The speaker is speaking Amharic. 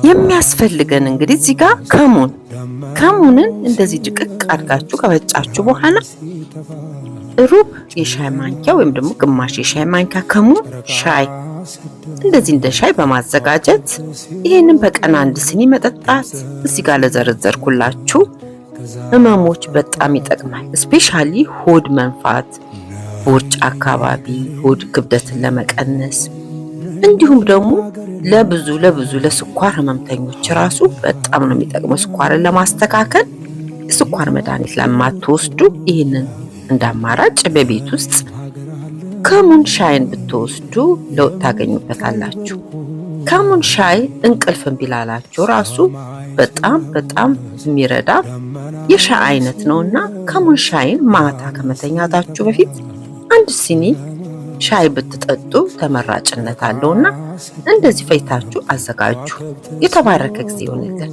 የሚያስፈልገን እንግዲህ እዚህ ጋር ከሙንን እንደዚህ ድቅቅ አድርጋችሁ ከበጫችሁ በኋላ ሩብ የሻይ ማንኪያ ወይም ደግሞ ግማሽ የሻይ ማንኪያ ከሙን ሻይ እንደዚህ እንደ ሻይ በማዘጋጀት ይሄንን በቀን 1 ሲኒ መጠጣት እዚህ ጋር ለዘረዘርኩላችሁ ህመሞች በጣም ይጠቅማል። ስፔሻሊ ሆድ መንፋት፣ ቦርጭ አካባቢ ሆድ ክብደትን ለመቀነስ እንዲሁም ደግሞ ለብዙ ለስኳር ህመምተኞች ራሱ በጣም ነው የሚጠቅመው። ስኳርን ለማስተካከል ስኳር መድኃኒት ለማትወስዱ ይህንን እንዳማራጭ በቤት ውስጥ ከሙን ሻይን ብትወስዱ ለውጥ ታገኙበታላችሁ። ከሙን ሻይ እንቅልፍን ቢላላችሁ ራሱ በጣም የሚረዳ የሻይ አይነት ነውና ከሙን ሻይን ማታ ከመተኛታችሁ በፊት 1 ሲኒ ሻይ ብትጠጡ ተመራጭነት አለውና እንደዚህ ፈይታችሁ አዘጋጁ። የተባረከ ጊዜ ይሁንልን።